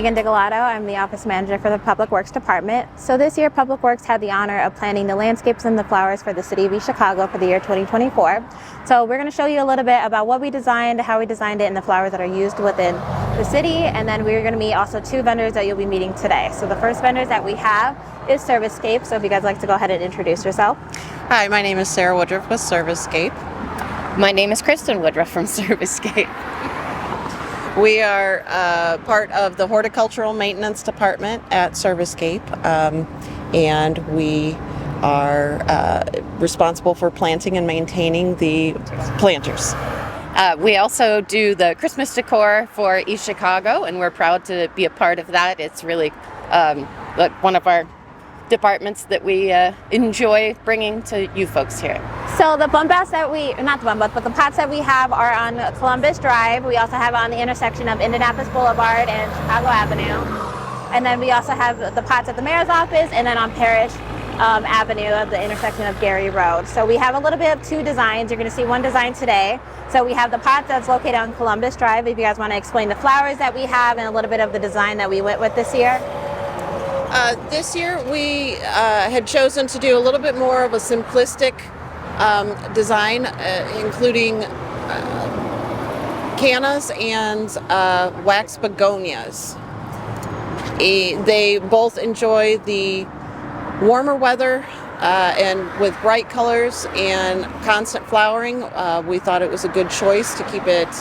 Megan DiGalato. I'm the office manager for the Public Works Department. So this year, Public Works had the honor of planting the landscapes and the flowers for the city of East Chicago for the year 2024. So we're going to show you a little bit about what we designed, how we designed it, and the flowers that are used within the city. And then we're going to meet also two vendors that you'll be meeting today. So the first vendors that we have is Servicescape. So if you guys like to go ahead and introduce yourself. Hi, my name is Sarah Woodruff with Servicescape. My name is Kristen Woodruff from Servicescape. We are part of the horticultural maintenance department at Servicescape, and we are responsible for planting and maintaining the planters. We also do the Christmas decor for East Chicago, and we're proud to be a part of that. It's really one of our departments that we enjoy bringing to you folks here. So the bump outs that the pots that we have are on Columbus Drive. We also have it on the intersection of Indianapolis Boulevard and Chicago Avenue. And then we also have the pots at the mayor's office and then on Parrish Avenue at the intersection of Gary Road. So we have a little bit of two designs. You're going to see one design today. So we have the pot that's located on Columbus Drive. If you guys want to explain the flowers that we have and a little bit of the design that we went with this year. This year we had chosen to do a little bit more of a simplistic design, including cannas and wax begonias. They both enjoy the warmer weather and with bright colors and constant flowering. We thought it was a good choice to keep it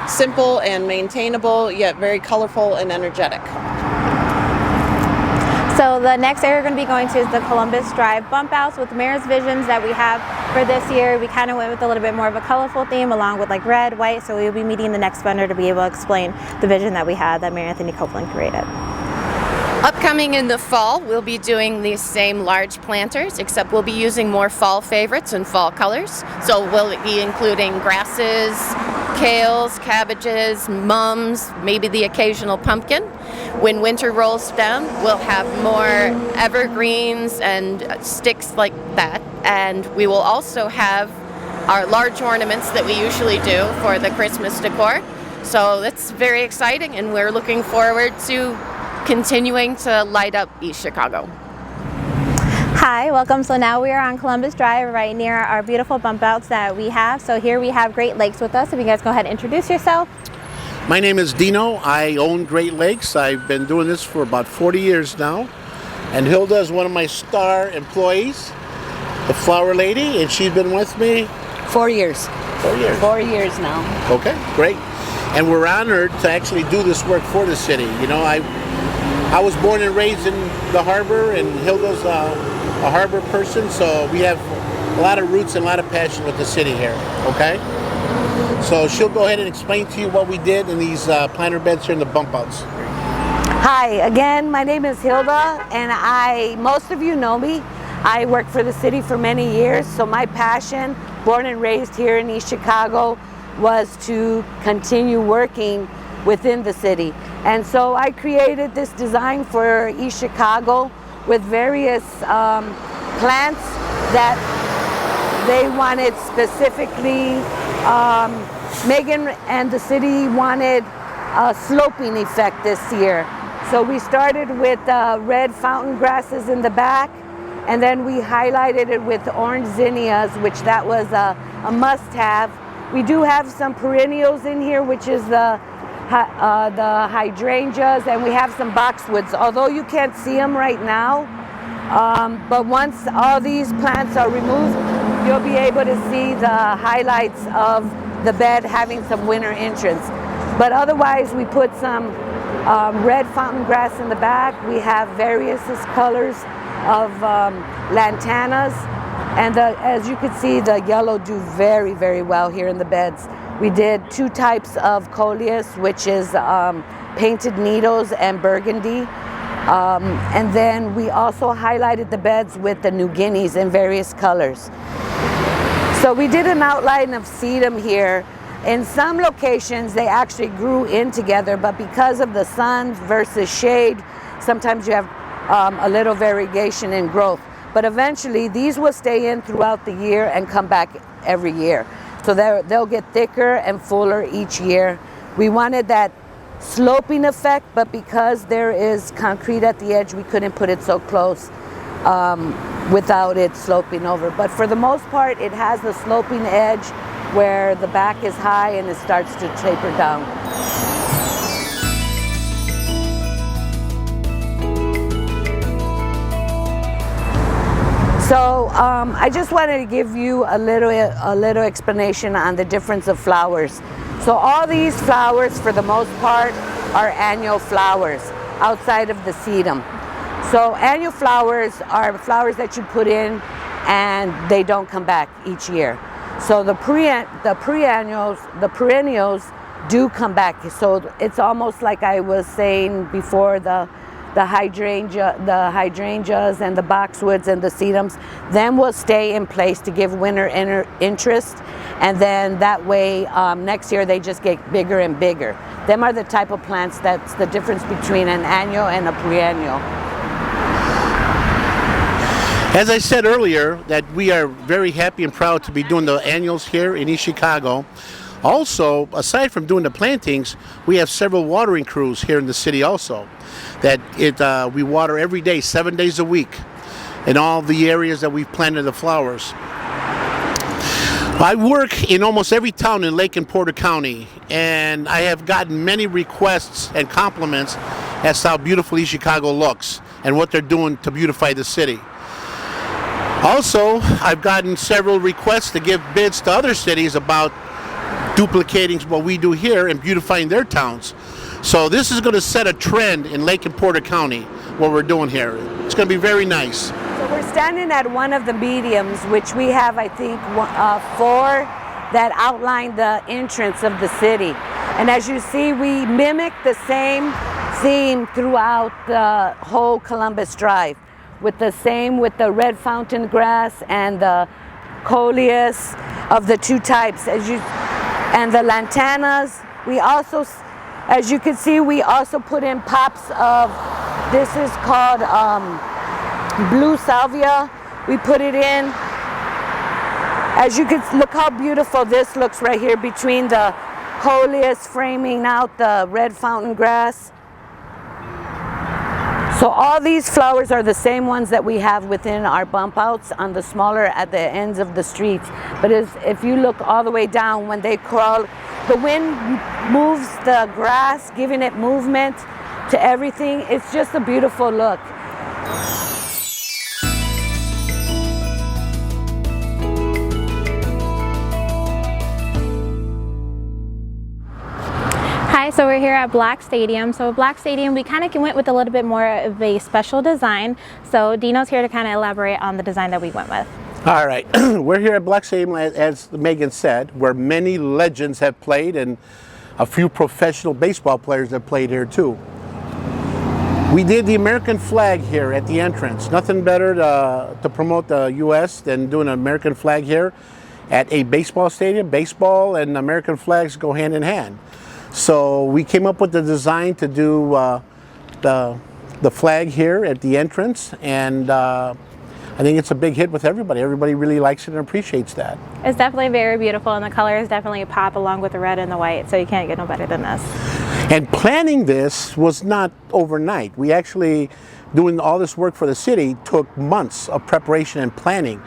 simple and maintainable, yet very colorful and energetic. So the next area we're going to be going to is the Columbus Drive bump outs with Mayor's visions that we have for this year. We kind of went with a little bit more of a colorful theme along with like red, white. So we'll be meeting the next vendor to be able to explain the vision that we had that Mayor Anthony Copeland created. Upcoming in the fall, we'll be doing these same large planters, except we'll be using more fall favorites and fall colors. So we'll be including grasses, kales, cabbages, mums, maybe the occasional pumpkin. When winter rolls down, we'll have more evergreens and sticks like that. And we will also have our large ornaments that we usually do for the Christmas decor. So that's very exciting, and we're looking forward to continuing to light up East Chicago. Hi, welcome. So now we are on Columbus Drive right near our beautiful bump outs that we have. So here we have Great Lakes with us. If you guys go ahead and introduce yourself. My name is Dino. I own Great Lakes. I've been doing this for about 40 years now. And Hilda is one of my star employees, the flower lady, and she's been with me 4 years. 4 years. 4 years now. Okay, great. And we're honored to actually do this work for the city. You know, I was born and raised in the harbor, and Hilda's a harbor person, so we have a lot of roots and a lot of passion with the city here, okay? So she'll go ahead and explain to you what we did in these planter beds here in the bump outs. Hi, again, my name is Hilda, and most of you know me. I worked for the city for many years, so my passion, born and raised here in East Chicago, was to continue working within the city. And so I created this design for East Chicago with various plants that they wanted specifically. Megan and the city wanted a sloping effect this year. So we started with red fountain grasses in the back, and then we highlighted it with orange zinnias, which that was a must-have. We do have some perennials in here, which is the hydrangeas, and we have some boxwoods, although you can't see them right now. But once all these plants are removed, you'll be able to see the highlights of the bed having some winter entrance. But otherwise, we put some red fountain grass in the back. We have various colors of lantanas. And as you can see, the yellow do very, very well here in the beds. We did two types of coleus, which is painted needles and burgundy. And then we also highlighted the beds with the New Guineas in various colors. So we did an outline of sedum here. In some locations, they actually grew in together, but because of the sun versus shade, sometimes you have a little variegation in growth. But eventually, these will stay in throughout the year and come back every year. So they'll get thicker and fuller each year. We wanted that sloping effect, but because there is concrete at the edge, we couldn't put it so close without it sloping over. But for the most part, it has the sloping edge where the back is high and it starts to taper down. So I just wanted to give you a little explanation on the difference of flowers. So all these flowers, for the most part, are annual flowers outside of the sedum. So annual flowers are flowers that you put in and they don't come back each year. So the perennials do come back. So it's almost like I was saying before, the hydrangeas and the boxwoods and the sedums, then will stay in place to give winter interest, and then that way next year they just get bigger and bigger. Them are the type of plants that's the difference between an annual and a perennial. As I said earlier, that we are very happy and proud to be doing the annuals here in East Chicago. Also, aside from doing the plantings, we have several watering crews here in the city also. That we water every day, 7 days a week, in all the areas that we've planted the flowers. I work in almost every town in Lake and Porter County, and I have gotten many requests and compliments as to how beautiful East Chicago looks and what they're doing to beautify the city. Also, I've gotten several requests to give bids to other cities about duplicating what we do here and beautifying their towns. So this is going to set a trend in Lake and Porter County, what we're doing here. It's going to be very nice. So we're standing at one of the mediums, which we have, I think, 4 that outline the entrance of the city. And as you see, we mimic the same theme throughout the whole Columbus Drive, with the red fountain grass and the coleus of the 2 types. And the lantanas. We also, as you can see, we also put in pops of, this is called blue salvia. We put it in. As you can look how beautiful this looks right here between the coleus framing out the red fountain grass. So all these flowers are the same ones that we have within our bump outs on the smaller at the ends of the streets. But if you look all the way down, when they crawl, the wind moves the grass, giving it movement to everything. It's just a beautiful look. Hi, so we're here at Black Stadium. So Black Stadium, we kind of went with a little bit more of a special design. So Dino's here to kind of elaborate on the design that we went with. All right, we're here at Black Stadium, as Megan said, where many legends have played and a few professional baseball players have played here too. We did the American flag here at the entrance. Nothing better to promote the U.S. than doing an American flag here at a baseball stadium. Baseball and American flags go hand in hand. So we came up with the design to do the flag here at the entrance, and I think it's a big hit with everybody. Everybody really likes it and appreciates that. It's definitely very beautiful, and the colors definitely pop along with the red and the white, so you can't get no better than this. And planning this was not overnight. We actually, doing all this work for the city, took months of preparation and planning.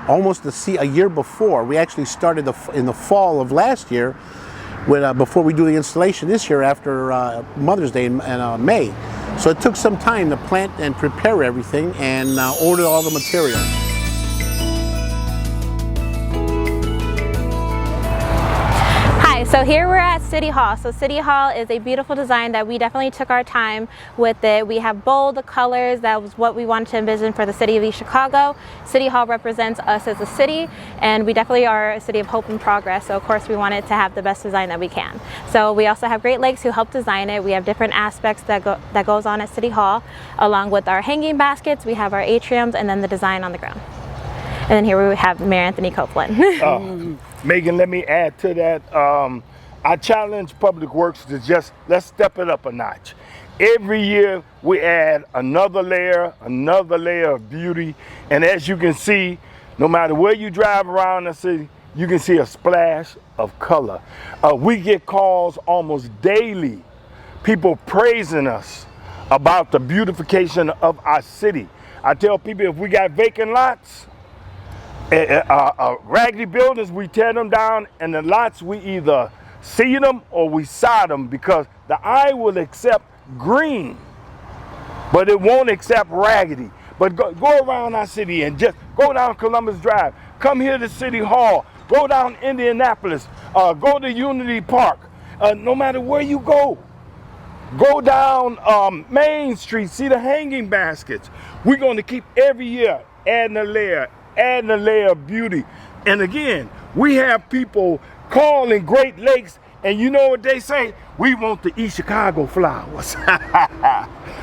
Almost a year before. We actually started in the fall of last year, before we do the installation this year after Mother's Day in May. So it took some time to plant and prepare everything and order all the material. Hi, so here we're at City Hall. So City Hall is a beautiful design that we definitely took our time with it. We have bold colors. That was what we wanted to envision for the city of East Chicago. City Hall represents us as a city, and we definitely are a city of hope and progress. So of course we wanted to have the best design that we can. So we also have Great Lakes who helped design it. We have different aspects that goes on at City Hall, along with our hanging baskets. We have our atriums, and then the design on the ground. And then here we have Mayor Anthony Copeland. Megan, let me add to that. I challenge Public Works to let's step it up a notch. Every year we add another layer of beauty. And as you can see, no matter where you drive around the city, you can see a splash of color. We get calls almost daily people praising us about the beautification of our city. I tell people if we got vacant lots, raggedy buildings, we tear them down, and the lots we either seed them or we sod them, because the eye will accept green, but it won't accept raggedy. But go around our city and just go down Columbus Drive, come here to City Hall, go down Indianapolis, go to Unity Park. No matter where you go down Main Street, see the hanging baskets. We're going to keep every year adding a layer of beauty. And again, we have people calling Great Lakes, and you know what they say? We want the East Chicago flowers.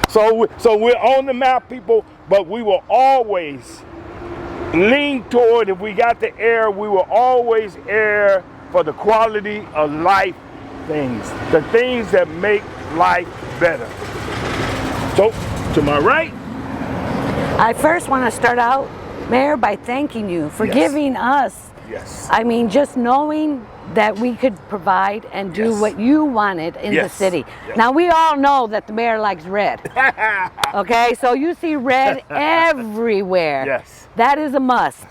So we're on the map, people, but we will always lean toward, if we got the air, we will always err for the quality of life things, the things that make life better. So, to my right. I first want to start out, Mayor, by thanking you for giving us, I mean, just knowing that we could provide and do what you wanted in the city. Now, we all know that the mayor likes red. Okay, so you see red everywhere. That is a must.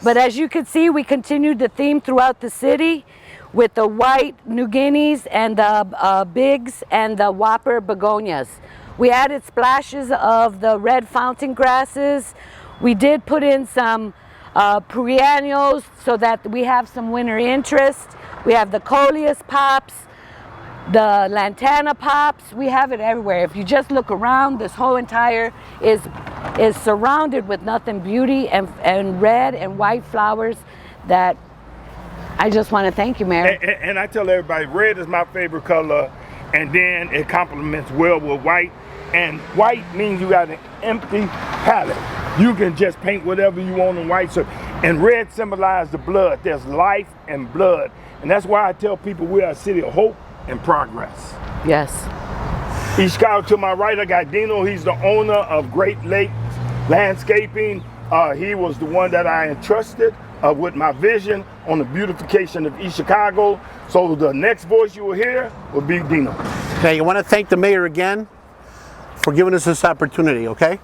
But as you can see, we continued the theme throughout the city with the white New Guineas and the bigs and the whopper begonias. We added splashes of the red fountain grasses. We did put in some perennials so that we have some winter interest. We have the coleus pops, the lantana pops. We have it everywhere. If you just look around, this whole entire is surrounded with nothing beauty and red and white flowers that I just want to thank you, Mayor. And I tell everybody, red is my favorite color, and then it complements well with white. And white means you got an empty palette. You can just paint whatever you want in white. And red symbolizes the blood. There's life and blood. And that's why I tell people we are a city of hope and progress. Yes. East Chicago to my right, I got Dino. He's the owner of Great Lakes Landscaping. He was the one that I entrusted with my vision on the beautification of East Chicago. So the next voice you will hear will be Dino. Okay, I want to thank the mayor again for giving us this opportunity, okay?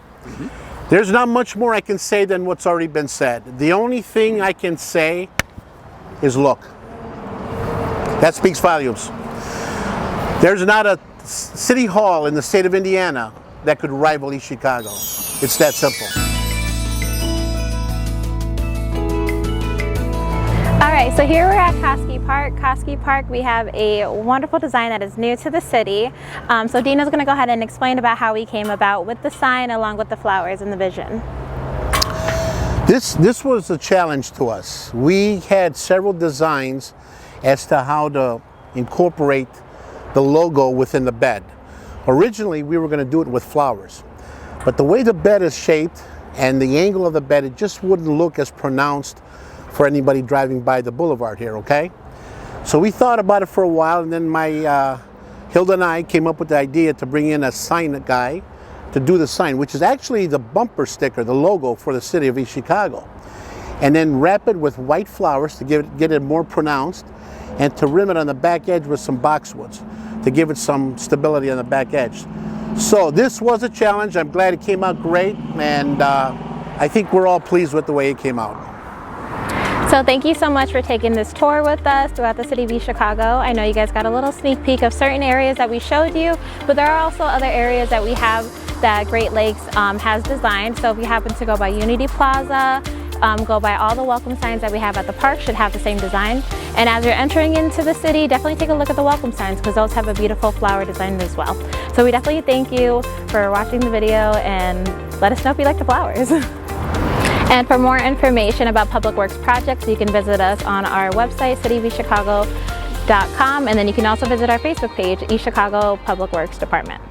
There's not much more I can say than what's already been said. The only thing I can say is look. That speaks volumes. There's not a city hall in the state of Indiana that could rival East Chicago. It's that simple. All right, so here we're at Koski Park. Koski Park, we have a wonderful design that is new to the city. So Dina's going to go ahead and explain about how we came about with the sign along with the flowers and the vision. This was a challenge to us. We had several designs as to how to incorporate the logo within the bed. Originally, we were going to do it with flowers, but the way the bed is shaped and the angle of the bed, it just wouldn't look as pronounced for anybody driving by the boulevard here, okay? So we thought about it for a while, and then my Hilda and I came up with the idea to bring in a sign guy to do the sign, which is actually the bumper sticker, the logo for the city of East Chicago. And then wrap it with white flowers to get it more pronounced, and to rim it on the back edge with some boxwoods to give it some stability on the back edge. So this was a challenge. I'm glad it came out great, and I think we're all pleased with the way it came out. So thank you so much for taking this tour with us throughout the city of East Chicago. I know you guys got a little sneak peek of certain areas that we showed you, but there are also other areas that we have that Great Lakes has designed. So if you happen to go by Unity Plaza, go by all the welcome signs that we have at the park, should have the same design. And as you're entering into the city, definitely take a look at the welcome signs, because those have a beautiful flower design as well. So we definitely thank you for watching the video, and let us know if you like the flowers. And for more information about Public Works projects, you can visit us on our website, cityofeastchicago.com, and then you can also visit our Facebook page, East Chicago Public Works Department.